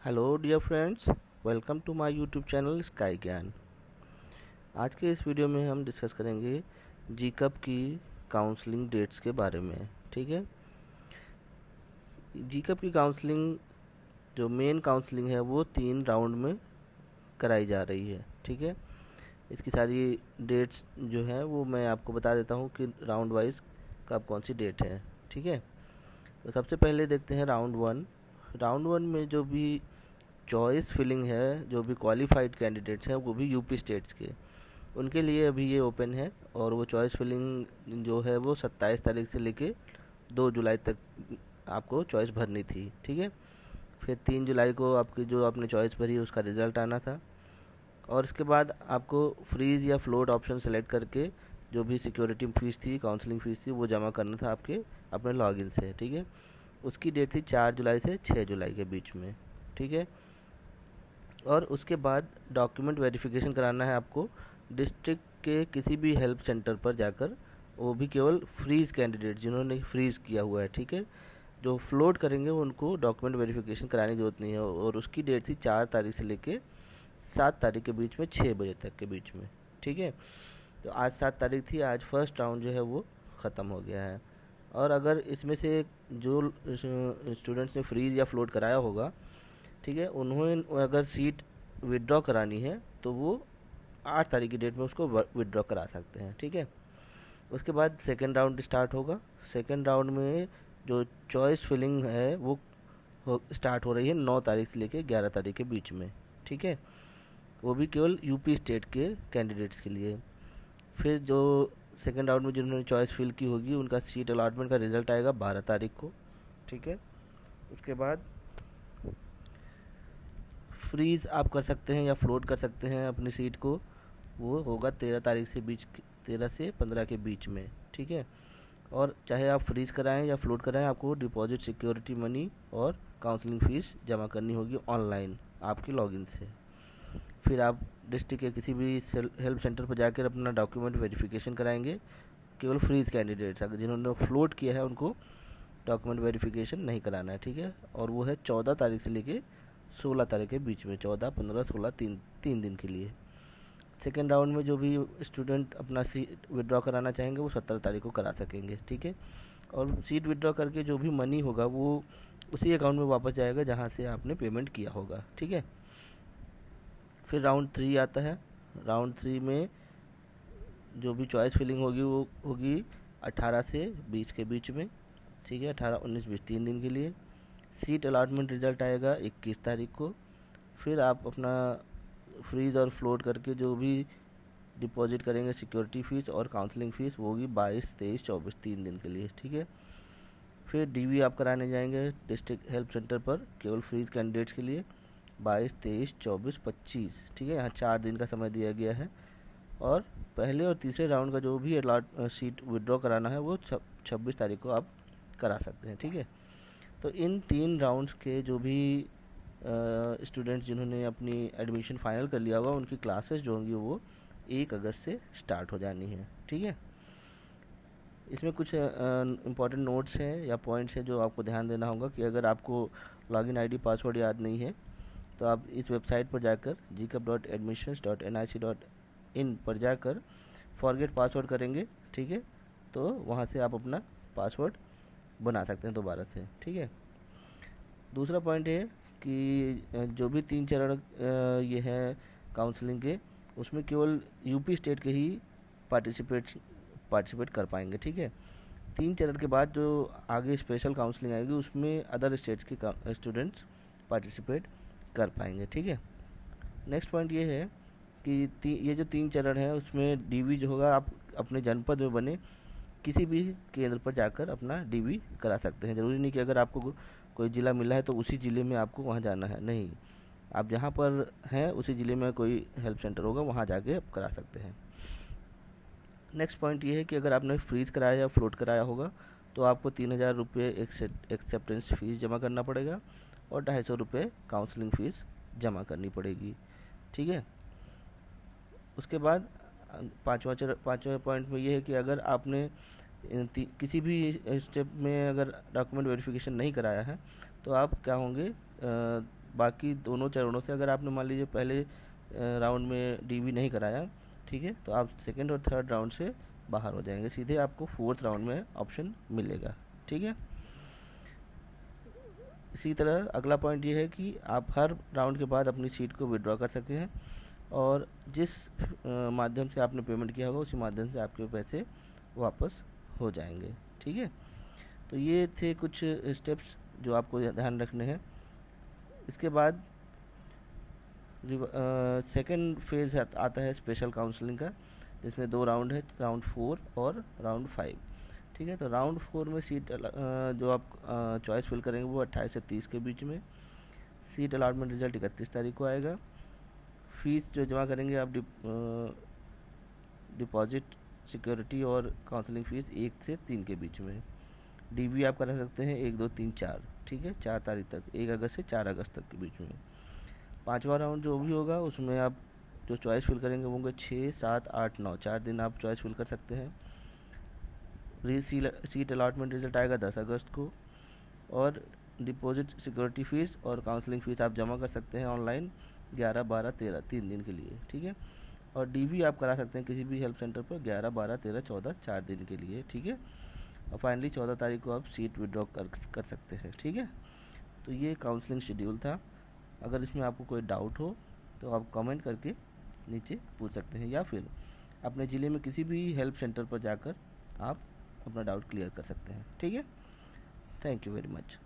Hello dear friends, welcome to my YouTube channel sky Gyan. आज के इस वीडियो में हम डिस्कस करेंगे जीकअप की काउंसलिंग डेट्स के बारे में। ठीक है, जीकअप की काउंसलिंग जो मेन काउंसलिंग है वो 3 राउंड में कराई जा रही है। ठीक है, इसकी सारी डेट्स जो है वो मैं आपको बता देता हूँ कि राउंड वाइज कब कौन सी डेट है। ठीक है, तो सबसे पहले देखते हैं राउंड वन में जो भी चॉइस फिलिंग है, जो भी क्वालिफाइड कैंडिडेट्स हैं वो भी यूपी स्टेट्स के, उनके लिए अभी ये ओपन है। और वो चॉइस फिलिंग जो है वो 27 तारीख से लेके 2 जुलाई तक आपको चॉइस भरनी थी। ठीक है, फिर 3 जुलाई को आपकी जो आपने चॉइस भरी उसका रिज़ल्ट आना था। और इसके बाद आपको फ्रीज़ या फ्लोट ऑप्शन सेलेक्ट करके जो भी सिक्योरिटी फ़ीस थी, काउंसलिंग फ़ीस थी, वो जमा करना था आपके अपने लॉगिन से। ठीक है, उसकी डेट थी 4 जुलाई से 6 जुलाई के बीच में। ठीक है, और उसके बाद डॉक्यूमेंट वेरिफिकेशन कराना है आपको डिस्ट्रिक्ट के किसी भी हेल्प सेंटर पर जाकर, वो भी केवल फ्रीज़ कैंडिडेट जिन्होंने फ्रीज़ किया हुआ है। ठीक है, जो फ्लोट करेंगे उनको डॉक्यूमेंट वेरिफिकेशन कराने की ज़रूरत नहीं है। और उसकी डेट थी 4 तारीख से लेके 7 तारीख के बीच में, 6 बजे तक के बीच में। ठीक है, तो आज 7 तारीख थी, आज फर्स्ट राउंड जो है वो ख़त्म हो गया है। और अगर इसमें से जो स्टूडेंट्स ने फ्रीज़ या फ्लोट कराया होगा, ठीक है, उन्होंने अगर सीट विड्रॉ करानी है तो वो 8 तारीख की डेट में उसको विड्रॉ करा सकते हैं। ठीक है, उसके बाद सेकेंड राउंड स्टार्ट होगा। सेकेंड राउंड में जो चॉइस फिलिंग है वो स्टार्ट हो रही है 9 तारीख से लेके 11 तारीख के बीच में। ठीक है, वो भी केवल यूपी स्टेट के कैंडिडेट्स के लिए। फिर जो सेकेंड राउंड में जिन्होंने चॉइस फिल की होगी उनका सीट अलॉटमेंट का रिजल्ट आएगा 12 तारीख को। ठीक है, उसके बाद फ्रीज़ आप कर सकते हैं या फ्लोट कर सकते हैं अपनी सीट को, वो होगा 13 से 15 के बीच में। ठीक है, और चाहे आप फ्रीज़ कराएं या फ्लोट कराएं, आपको डिपॉजिट, सिक्योरिटी मनी और काउंसलिंग फ़ीस जमा करनी होगी ऑनलाइन आपके लॉगिन से। फिर आप डिस्ट्रिक्ट के किसी भी हेल्प सेंटर पर जाकर अपना डॉक्यूमेंट वेरिफिकेशन कराएंगे। केवल फ्रीज़ कैंडिडेट्स, अगर जिन्होंने फ्लोट किया है उनको डॉक्यूमेंट वेरिफिकेशन नहीं कराना है। ठीक है, और वो है 14 तारीख से लेके 16 तारीख के बीच में, 14, 15, 16, तीन दिन के लिए। सेकेंड राउंड में जो भी स्टूडेंट अपना सीट विड्रॉ कराना चाहेंगे वो 17 तारीख को करा सकेंगे। ठीक है, और सीट विड्रॉ करके जो भी मनी होगा वो उसी अकाउंट में वापस जाएगा जहाँ से आपने पेमेंट किया होगा। ठीक है, फिर राउंड 3 आता है। राउंड 3 में जो भी चॉइस फिलिंग होगी वो होगी 18 से 20 के बीच में। ठीक है, 18, 19, 20 3 दिन के लिए। सीट अलॉटमेंट रिज़ल्ट आएगा 21 तारीख को। फिर आप अपना फ्रीज़ और फ्लोट करके जो भी डिपॉजिट करेंगे सिक्योरिटी फ़ीस और काउंसलिंग फ़ीस, वो होगी 22, 23, 24 3 दिन के लिए। ठीक है, फिर डीवी आप कराने जाएंगे डिस्ट्रिक्ट हेल्प सेंटर पर केवल फ्रीज़ कैंडिडेट्स के लिए 22, 23, 24, 25। ठीक है, यहाँ 4 दिन का समय दिया गया है। और पहले और तीसरे राउंड का जो भी सीट विड्रॉ कराना है वो 26 तारीख को आप करा सकते हैं। ठीक है, तो इन 3 राउंड्स के जो भी स्टूडेंट्स जिन्होंने अपनी एडमिशन फाइनल कर लिया होगा उनकी क्लासेस जो होंगी वो 1 अगस्त से स्टार्ट हो जानी है। ठीक है, इसमें कुछ इम्पॉर्टेंट नोट्स हैं या पॉइंट्स हैं जो आपको ध्यान देना होगा कि अगर आपको लॉगिन आईडी पासवर्ड याद नहीं है तो आप इस वेबसाइट पर जाकर gcup.admissions.nic.in पर जाकर फॉरगेट पासवर्ड करेंगे। ठीक है, तो वहाँ से आप अपना पासवर्ड बना सकते हैं दोबारा से। ठीक है, दूसरा पॉइंट है कि जो भी 3 चरण ये हैं काउंसलिंग के, उसमें केवल यूपी स्टेट के ही पार्टिसिपेट कर पाएंगे। ठीक है, 3 चरण के बाद जो आगे स्पेशल काउंसलिंग आएगी उसमें अदर स्टेट्स के स्टूडेंट्स पार्टिसिपेट कर पाएंगे। ठीक है, नेक्स्ट पॉइंट ये है कि ये जो 3 चरण है उसमें डीवी जो होगा आप अपने जनपद में बने किसी भी केंद्र पर जाकर अपना डीवी करा सकते हैं। ज़रूरी नहीं कि अगर आपको कोई ज़िला मिला है तो उसी ज़िले में आपको वहाँ जाना है, नहीं, आप जहाँ पर हैं उसी ज़िले में कोई हेल्प सेंटर होगा वहाँ जाके आप करा सकते हैं। नेक्स्ट पॉइंट ये है कि अगर आपने फ्रीज़ कराया या फ्लोट कराया होगा तो आपको 3000 रुपये एक्सेप्टेंस फ़ीस जमा करना पड़ेगा और 250 रुपये काउंसलिंग फ़ीस जमा करनी पड़ेगी। ठीक है, उसके बाद पाँचवा पॉइंट में ये है कि अगर आपने किसी भी स्टेप में अगर डॉक्यूमेंट वेरिफिकेशन नहीं कराया है तो आप क्या होंगे, बाकी दोनों चरणों से अगर आपने मान लीजिए पहले राउंड में डीवी नहीं कराया, ठीक है, तो आप सेकेंड और थर्ड राउंड से बाहर हो जाएंगे, सीधे आपको फोर्थ राउंड में ऑप्शन मिलेगा। ठीक है, इसी तरह अगला पॉइंट ये है कि आप हर राउंड के बाद अपनी सीट को विड्रॉ कर सकते हैं और जिस माध्यम से आपने पेमेंट किया होगा उसी माध्यम से आपके पैसे वापस हो जाएंगे। ठीक है, तो ये थे कुछ स्टेप्स जो आपको ध्यान रखने हैं। इसके बाद सेकंड फेज़ आता है स्पेशल काउंसलिंग का, जिसमें 2 राउंड है, राउंड 4 और राउंड 5। ठीक है, तो राउंड 4 में सीट जो आप चॉइस फिल करेंगे वो 28 से 30 के बीच में। सीट अलॉटमेंट रिजल्ट 31 तारीख को आएगा। फीस जो जमा करेंगे आप डिपॉजिट, सिक्योरिटी और काउंसलिंग फ़ीस 1 से 3 के बीच में। डीवी आप करा सकते हैं 1, 2, 3, 4, ठीक है, 4 तारीख तक, 1 अगस्त से 4 अगस्त तक के बीच में। 5वां राउंड जो भी होगा उसमें आप जो चॉइस फिल करेंगे वो होंगे 6, 7, 8, 9, 4 दिन आप चॉइस फिल कर सकते हैं। सीट अलॉटमेंट रिजल्ट आएगा 10 अगस्त को और डिपॉजिट, सिक्योरिटी फ़ीस और काउंसलिंग फ़ीस आप जमा कर सकते हैं ऑनलाइन 11, 12, 13 3 दिन के लिए। ठीक है, और डीवी आप करा सकते हैं किसी भी हेल्प सेंटर पर 11, 12, 13, 14 4 दिन के लिए। ठीक है, और फाइनली 14 तारीख को आप सीट विड्रॉ कर सकते हैं। ठीक है, तो ये काउंसलिंग शेड्यूल था। अगर इसमें आपको कोई डाउट हो तो आप कमेंट करके नीचे पूछ सकते हैं या फिर अपने ज़िले में किसी भी हेल्प सेंटर पर जाकर आप अपना डाउट क्लियर कर सकते हैं। ठीक है, थैंक यू वेरी मच।